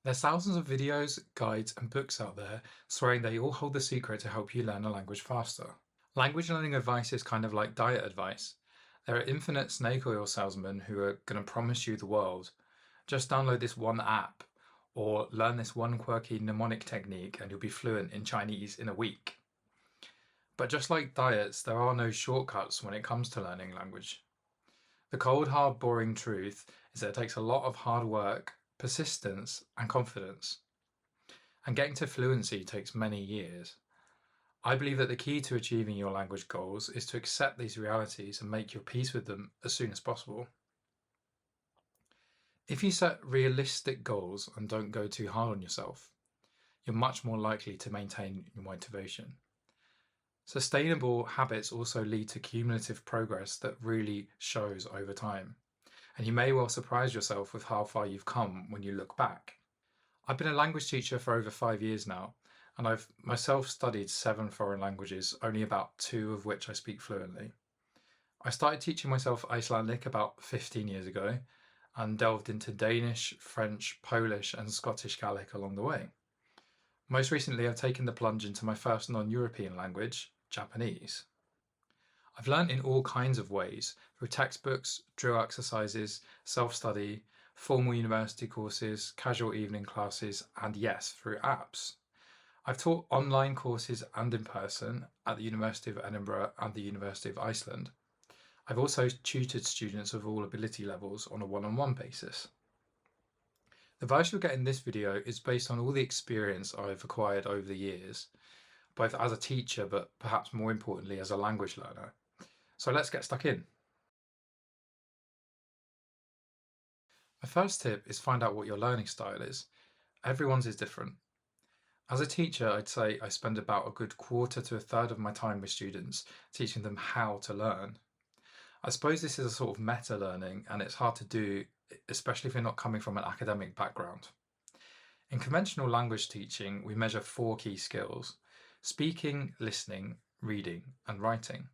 There's thousands of videos, guides, and books out there swearing they all hold the secret to help you learn a language faster. Language learning advice is kind of like diet advice. There are infinite snake oil salesmen who are going to promise you the world. Just download this one app or learn this one quirky mnemonic technique and you'll be fluent in Chinese in a week. But just like diets, there are no shortcuts when it comes to learning language. The cold, hard, boring truth is that it takes a lot of hard work, persistence, and confidence. And getting to fluency takes many years. I believe that the key to achieving your language goals is to accept these realities and make your peace with them as soon as possible. If you set realistic goals and don't go too hard on yourself, you're much more likely to maintain your motivation. Sustainable habits also lead to cumulative progress that really shows over time. And you may well surprise yourself with how far you've come when you look back. I've been a language teacher for over 5 years now, and I've myself studied 7 foreign languages, only about 2 of which I speak fluently. I started teaching myself Icelandic about 15 years ago and delved into Danish, French, Polish, and Scottish Gaelic along the way. Most recently, I've taken the plunge into my first non-European language, Japanese. I've learned in all kinds of ways, through textbooks, drill exercises, self-study, formal university courses, casual evening classes, and yes, through apps. I've taught online courses and in person at the University of Edinburgh and the University of Iceland. I've also tutored students of all ability levels on a one-on-one basis. The advice you'll get in this video is based on all the experience I've acquired over the years, both as a teacher, but perhaps more importantly as a language learner. So let's get stuck in. My first tip is find out what your learning style is. Everyone's is different. As a teacher, I'd say I spend about a good quarter to a third of my time with students, teaching them how to learn. I suppose this is a sort of meta learning, and it's hard to do, especially if you're not coming from an academic background. In conventional language teaching, we measure 4 key skills: speaking, listening, reading, and writing.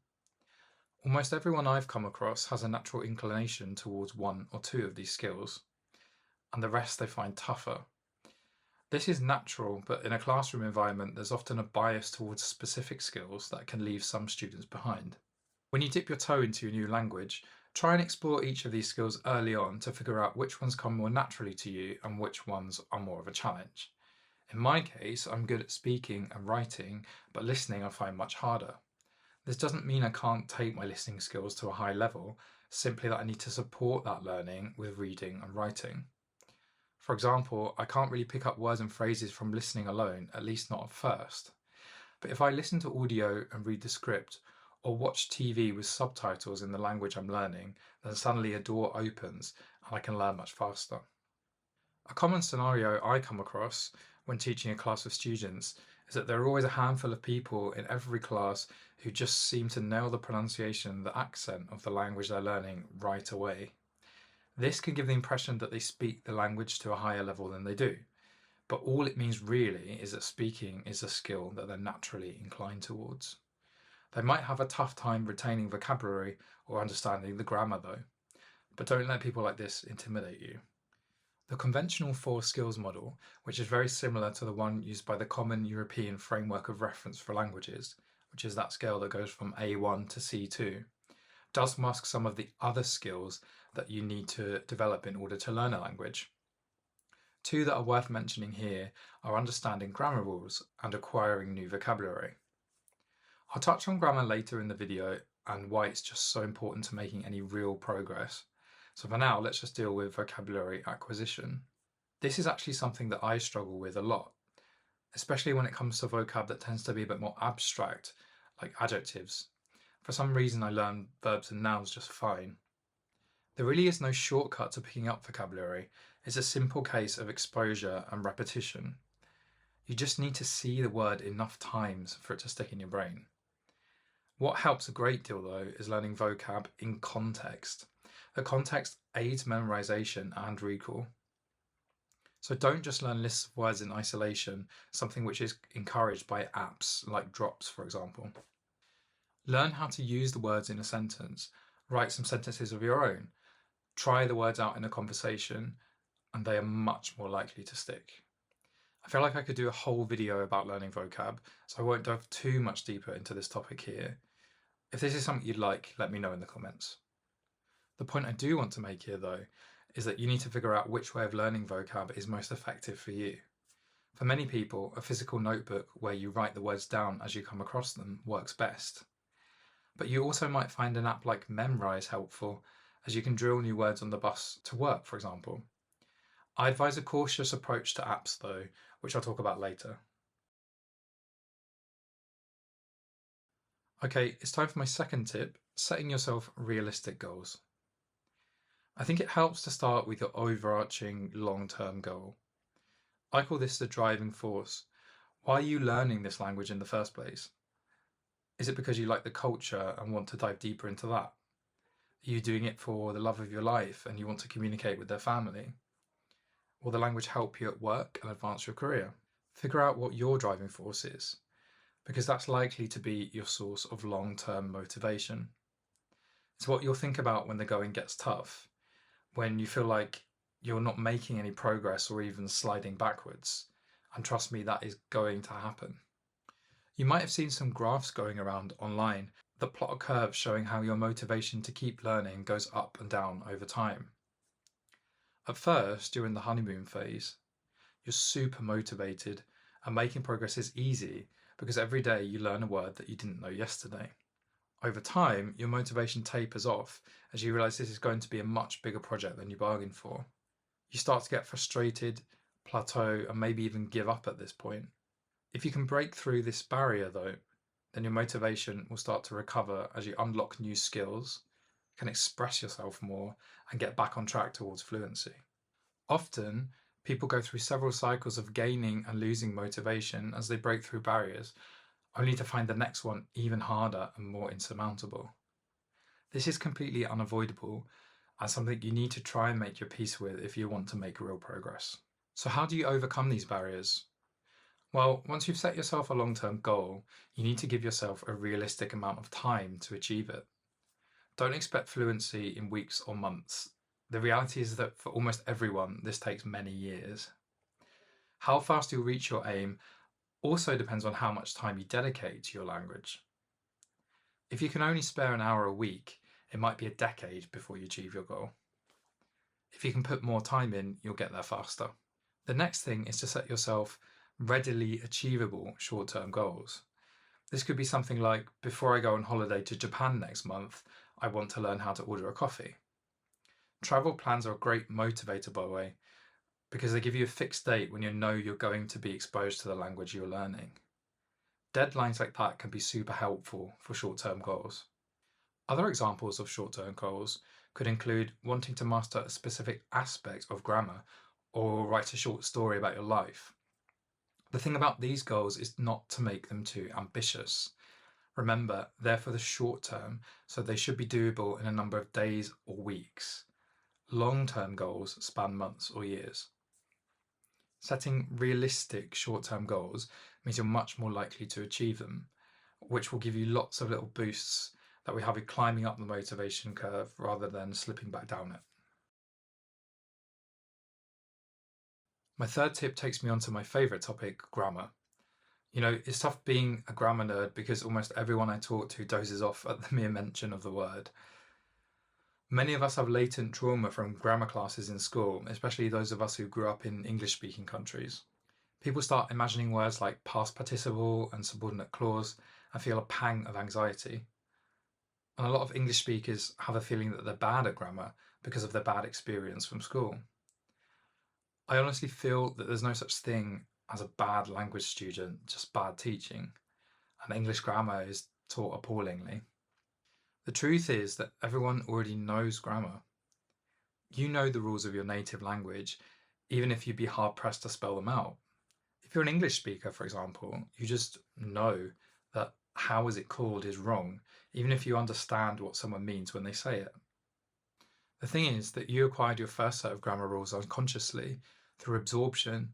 Almost everyone I've come across has a natural inclination towards 1 or 2 of these skills, and the rest they find tougher. This is natural, but in a classroom environment, there's often a bias towards specific skills that can leave some students behind. When you dip your toe into a new language, try and explore each of these skills early on to figure out which ones come more naturally to you and which ones are more of a challenge. In my case, I'm good at speaking and writing, but listening I find much harder. This doesn't mean I can't take my listening skills to a high level, simply that I need to support that learning with reading and writing. For example, I can't really pick up words and phrases from listening alone, at least not at first. But if I listen to audio and read the script, or watch TV with subtitles in the language I'm learning, then suddenly a door opens and I can learn much faster. A common scenario I come across when teaching a class of students is that there are always a handful of people in every class who just seem to nail the pronunciation and the accent of the language they're learning right away. This can give the impression that they speak the language to a higher level than they do, but all it means really is that speaking is a skill that they're naturally inclined towards. They might have a tough time retaining vocabulary or understanding the grammar though, but don't let people like this intimidate you. The conventional 4 skills model, which is very similar to the one used by the Common European Framework of Reference for Languages, which is that scale that goes from A1 to C2, does mask some of the other skills that you need to develop in order to learn a language. 2 that are worth mentioning here are understanding grammar rules and acquiring new vocabulary. I'll touch on grammar later in the video and why it's just so important to making any real progress. So for now, let's just deal with vocabulary acquisition. This is actually something that I struggle with a lot, especially when it comes to vocab that tends to be a bit more abstract, like adjectives. For some reason, I learn verbs and nouns just fine. There really is no shortcut to picking up vocabulary. It's a simple case of exposure and repetition. You just need to see the word enough times for it to stick in your brain. What helps a great deal though is learning vocab in context. The context aids memorization and recall. So don't just learn lists of words in isolation, something which is encouraged by apps like Drops, for example. Learn how to use the words in a sentence. Write some sentences of your own. Try the words out in a conversation and they are much more likely to stick. I feel like I could do a whole video about learning vocab, so I won't dive too much deeper into this topic here. If this is something you'd like, let me know in the comments. The point I do want to make here, though, is that you need to figure out which way of learning vocab is most effective for you. For many people, a physical notebook where you write the words down as you come across them works best. But you also might find an app like Memrise helpful, as you can drill new words on the bus to work, for example. I advise a cautious approach to apps, though, which I'll talk about later. Okay, it's time for my second tip, setting yourself realistic goals. I think it helps to start with your overarching long-term goal. I call this the driving force. Why are you learning this language in the first place? Is it because you like the culture and want to dive deeper into that? Are you doing it for the love of your life and you want to communicate with their family? Will the language help you at work and advance your career? Figure out what your driving force is, because that's likely to be your source of long-term motivation. It's what you'll think about when the going gets tough, when you feel like you're not making any progress or even sliding backwards. And trust me, that is going to happen. You might have seen some graphs going around online that plot a curve showing how your motivation to keep learning goes up and down over time. At first, during the honeymoon phase, you're super motivated and making progress is easy because every day you learn a word that you didn't know yesterday. Over time, your motivation tapers off as you realise this is going to be a much bigger project than you bargained for. You start to get frustrated, plateau, and maybe even give up at this point. If you can break through this barrier, though, then your motivation will start to recover as you unlock new skills, can express yourself more, and get back on track towards fluency. Often, people go through several cycles of gaining and losing motivation as they break through barriers, only to find the next one even harder and more insurmountable. This is completely unavoidable and something you need to try and make your peace with if you want to make real progress. So how do you overcome these barriers? Well, once you've set yourself a long-term goal, you need to give yourself a realistic amount of time to achieve it. Don't expect fluency in weeks or months. The reality is that for almost everyone, this takes many years. How fast you'll reach your aim also depends on how much time you dedicate to your language. If you can only spare an hour a week, it might be a decade before you achieve your goal. If you can put more time in, you'll get there faster. The next thing is to set yourself readily achievable short-term goals. This could be something like, before I go on holiday to Japan next month, I want to learn how to order a coffee. Travel plans are a great motivator, by the way, because they give you a fixed date when you know you're going to be exposed to the language you're learning. Deadlines like that can be super helpful for short-term goals. Other examples of short-term goals could include wanting to master a specific aspect of grammar or write a short story about your life. The thing about these goals is not to make them too ambitious. Remember, they're for the short term, so they should be doable in a number of days or weeks. Long-term goals span months or years. Setting realistic short-term goals means you're much more likely to achieve them, which will give you lots of little boosts that will have you climbing up the motivation curve rather than slipping back down it. My third tip takes me on to my favourite topic, grammar. You know, it's tough being a grammar nerd because almost everyone I talk to dozes off at the mere mention of the word. Many of us have latent trauma from grammar classes in school, especially those of us who grew up in English-speaking countries. People start imagining words like past participle and subordinate clause and feel a pang of anxiety. And a lot of English speakers have a feeling that they're bad at grammar because of their bad experience from school. I honestly feel that there's no such thing as a bad language student, just bad teaching, and English grammar is taught appallingly. The truth is that everyone already knows grammar. You know the rules of your native language, even if you'd be hard-pressed to spell them out. If you're an English speaker, for example, you just know that how is it called is wrong, even if you understand what someone means when they say it. The thing is that you acquired your first set of grammar rules unconsciously, through absorption.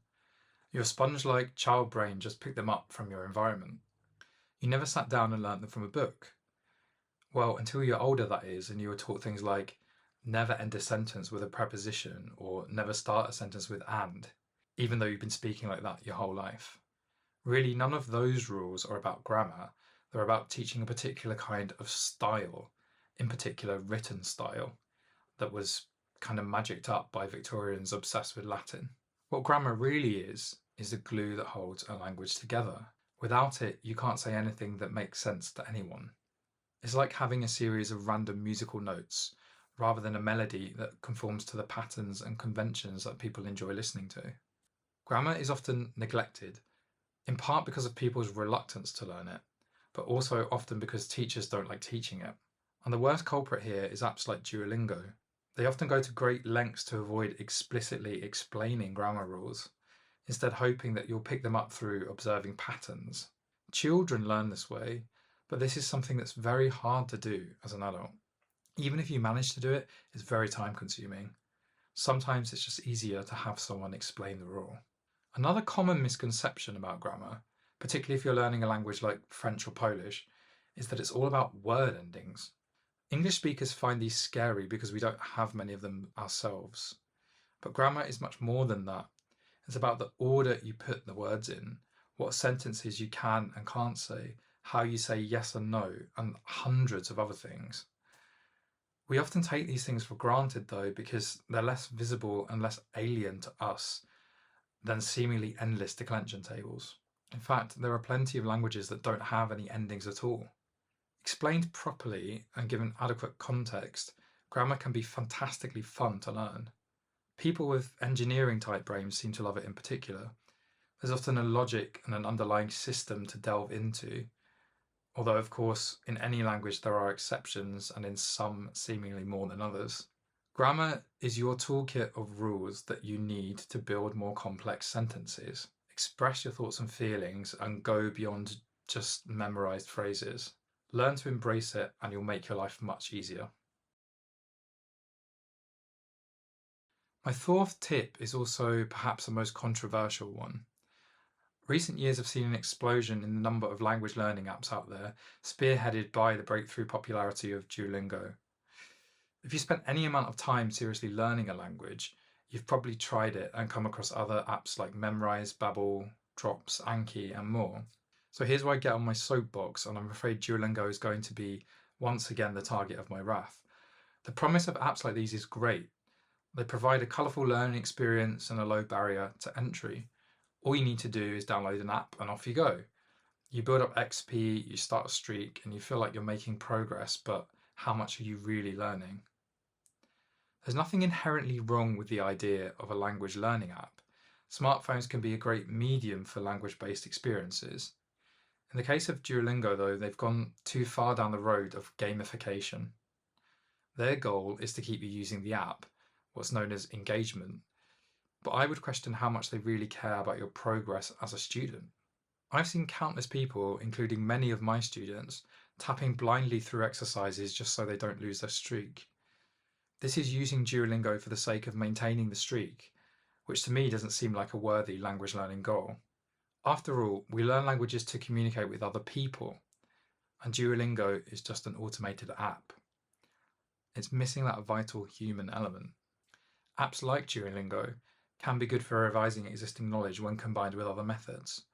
Your sponge-like child brain just picked them up from your environment. You never sat down and learnt them from a book. Well, until you're older, that is, and you were taught things like, never end a sentence with a preposition or never start a sentence with and, even though you've been speaking like that your whole life. Really, none of those rules are about grammar. They're about teaching a particular kind of style, in particular written style, that was kind of magicked up by Victorians obsessed with Latin. What grammar really is the glue that holds a language together. Without it, you can't say anything that makes sense to anyone. It's like having a series of random musical notes rather than a melody that conforms to the patterns and conventions that people enjoy listening to. Grammar is often neglected, in part because of people's reluctance to learn it, but also often because teachers don't like teaching it. And the worst culprit here is apps like Duolingo. They often go to great lengths to avoid explicitly explaining grammar rules, instead hoping that you'll pick them up through observing patterns. Children learn this way, but this is something that's very hard to do as an adult. Even if you manage to do it, it's very time consuming. Sometimes it's just easier to have someone explain the rule. Another common misconception about grammar, particularly if you're learning a language like French or Polish, is that it's all about word endings. English speakers find these scary because we don't have many of them ourselves. But grammar is much more than that. It's about the order you put the words in, what sentences you can and can't say, how you say yes and no, and hundreds of other things. We often take these things for granted though because they're less visible and less alien to us than seemingly endless declension tables. In fact, there are plenty of languages that don't have any endings at all. Explained properly and given adequate context, grammar can be fantastically fun to learn. People with engineering type brains seem to love it in particular. There's often a logic and an underlying system to delve into, although of course in any language there are exceptions and in some seemingly more than others. Grammar is your toolkit of rules that you need to build more complex sentences, express your thoughts and feelings, and go beyond just memorized phrases. Learn to embrace it and you'll make your life much easier. My fourth tip is also perhaps the most controversial one. Recent years have seen an explosion in the number of language learning apps out there, spearheaded by the breakthrough popularity of Duolingo. If you spent any amount of time seriously learning a language, you've probably tried it and come across other apps like Memrise, Babbel, Drops, Anki, and more. So here's where I get on my soapbox, and I'm afraid Duolingo is going to be once again the target of my wrath. The promise of apps like these is great. They provide a colourful learning experience and a low barrier to entry. All you need to do is download an app and off you go. You build up XP, you start a streak, and you feel like you're making progress, but how much are you really learning? There's nothing inherently wrong with the idea of a language learning app. Smartphones can be a great medium for language-based experiences. In the case of Duolingo, though, they've gone too far down the road of gamification. Their goal is to keep you using the app, what's known as engagement, but I would question how much they really care about your progress as a student. I've seen countless people, including many of my students, tapping blindly through exercises just so they don't lose their streak. This is using Duolingo for the sake of maintaining the streak, which to me doesn't seem like a worthy language learning goal. After all, we learn languages to communicate with other people, and Duolingo is just an automated app. It's missing that vital human element. Apps like Duolingo can be good for revising existing knowledge when combined with other methods.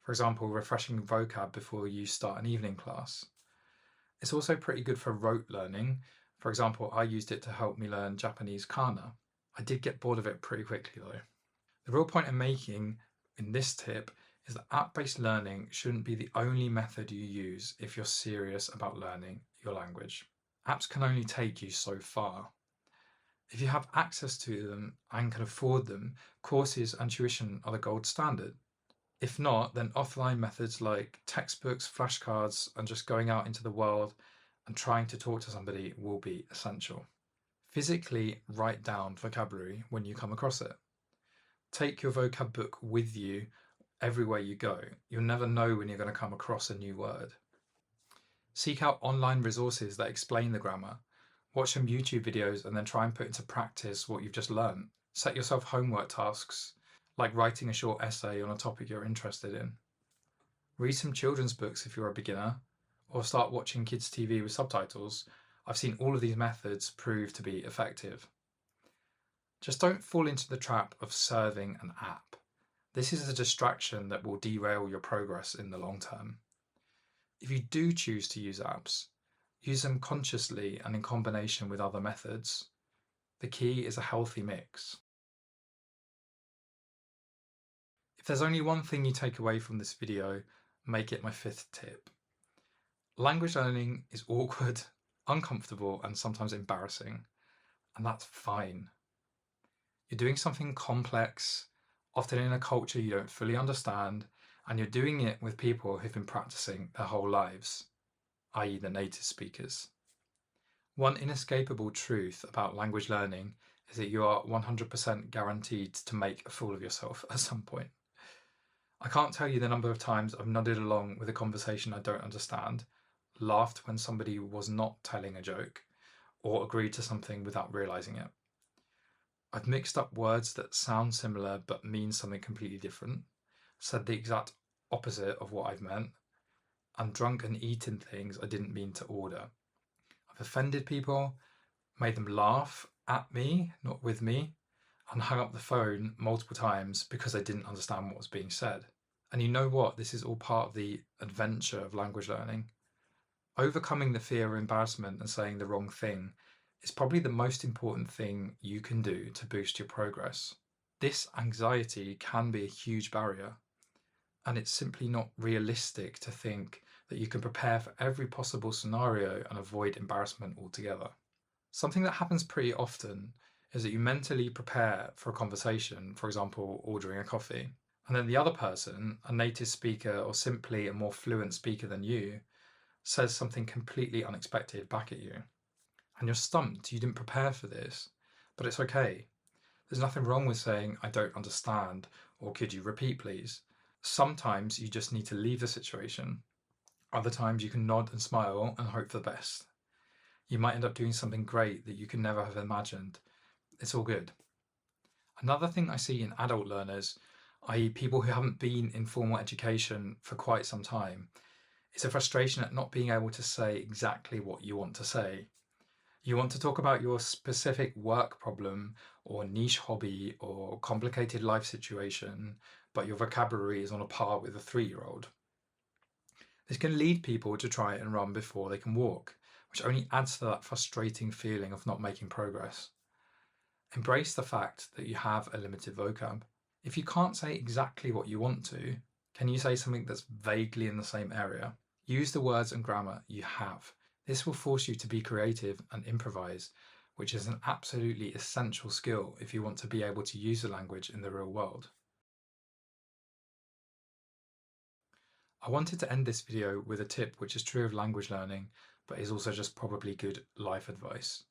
For example, refreshing vocab before you start an evening class. It's also pretty good for rote learning. For example, I used it to help me learn Japanese kana. I did get bored of it pretty quickly though. The real point I'm making in this tip is that app-based learning shouldn't be the only method you use if you're serious about learning your language. Apps can only take you so far. If you have access to them and can afford them, courses and tuition are the gold standard. If not, then offline methods like textbooks, flashcards, and just going out into the world and trying to talk to somebody will be essential. Physically write down vocabulary when you come across it. Take your vocab book with you everywhere you go. You'll never know when you're going to come across a new word. Seek out online resources that explain the grammar. Watch some YouTube videos and then try and put into practice what you've just learned. Set yourself homework tasks, like writing a short essay on a topic you're interested in. Read some children's books if you're a beginner, or start watching kids' TV with subtitles. I've seen all of these methods prove to be effective. Just don't fall into the trap of serving an app. This is a distraction that will derail your progress in the long term. If you do choose to use apps, use them consciously and in combination with other methods. The key is a healthy mix. If there's only one thing you take away from this video, make it my 5th tip. Language learning is awkward, uncomfortable, and sometimes embarrassing, and that's fine. You're doing something complex, often in a culture you don't fully understand, and you're doing it with people who've been practicing their whole lives, i.e. the native speakers. One inescapable truth about language learning is that you are 100% guaranteed to make a fool of yourself at some point. I can't tell you the number of times I've nodded along with a conversation I don't understand, laughed when somebody was not telling a joke, or agreed to something without realizing it. I've mixed up words that sound similar but mean something completely different, said the exact opposite of what I've meant, and drunk and eaten things I didn't mean to order. I've offended people, made them laugh at me, not with me, and hung up the phone multiple times because I didn't understand what was being said. And you know what? This is all part of the adventure of language learning. Overcoming the fear of embarrassment and saying the wrong thing is probably the most important thing you can do to boost your progress. This anxiety can be a huge barrier, and it's simply not realistic to think that you can prepare for every possible scenario and avoid embarrassment altogether. Something that happens pretty often is that you mentally prepare for a conversation, for example, ordering a coffee, and then the other person, a native speaker or simply a more fluent speaker than you, says something completely unexpected back at you. And you're stumped, you didn't prepare for this, but it's okay. There's nothing wrong with saying, I don't understand, or could you repeat please? Sometimes you just need to leave the situation. Other times you can nod and smile and hope for the best. You might end up doing something great that you could never have imagined. It's all good. Another thing I see in adult learners, i.e. people who haven't been in formal education for quite some time, is a frustration at not being able to say exactly what you want to say. You want to talk about your specific work problem or niche hobby or complicated life situation, but your vocabulary is on a par with a 3-year-old. This can lead people to try and run before they can walk, which only adds to that frustrating feeling of not making progress. Embrace the fact that you have a limited vocab. If you can't say exactly what you want to, can you say something that's vaguely in the same area? Use the words and grammar you have. This will force you to be creative and improvise, which is an absolutely essential skill if you want to be able to use the language in the real world. I wanted to end this video with a tip which is true of language learning, but is also just probably good life advice.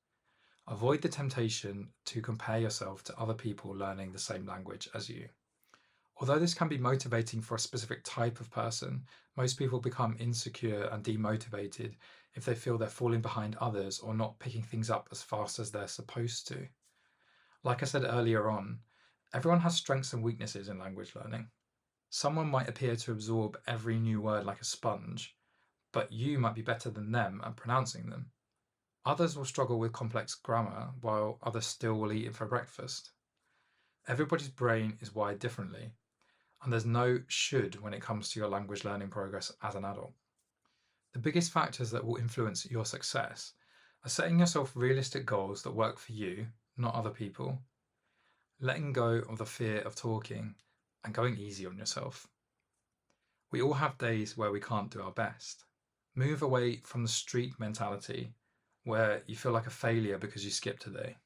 Avoid the temptation to compare yourself to other people learning the same language as you. Although this can be motivating for a specific type of person, most people become insecure and demotivated if they feel they're falling behind others or not picking things up as fast as they're supposed to. Like I said earlier on, everyone has strengths and weaknesses in language learning. Someone might appear to absorb every new word like a sponge, but you might be better than them at pronouncing them. Others will struggle with complex grammar, while others still will eat it for breakfast. Everybody's brain is wired differently, and there's no should when it comes to your language learning progress as an adult. The biggest factors that will influence your success are setting yourself realistic goals that work for you, not other people, letting go of the fear of talking, and going easy on yourself. We all have days where we can't do our best. Move away from the streak mentality, where you feel like a failure because you skipped a day.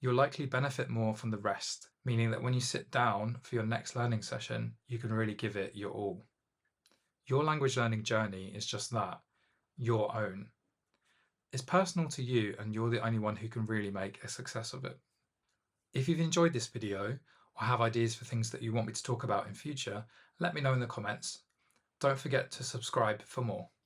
You'll likely benefit more from the rest, meaning that when you sit down for your next learning session, you can really give it your all. Your language learning journey is just that, your own. It's personal to you, and you're the only one who can really make a success of it. If you've enjoyed this video or have ideas for things that you want me to talk about in future, let me know in the comments. Don't forget to subscribe for more.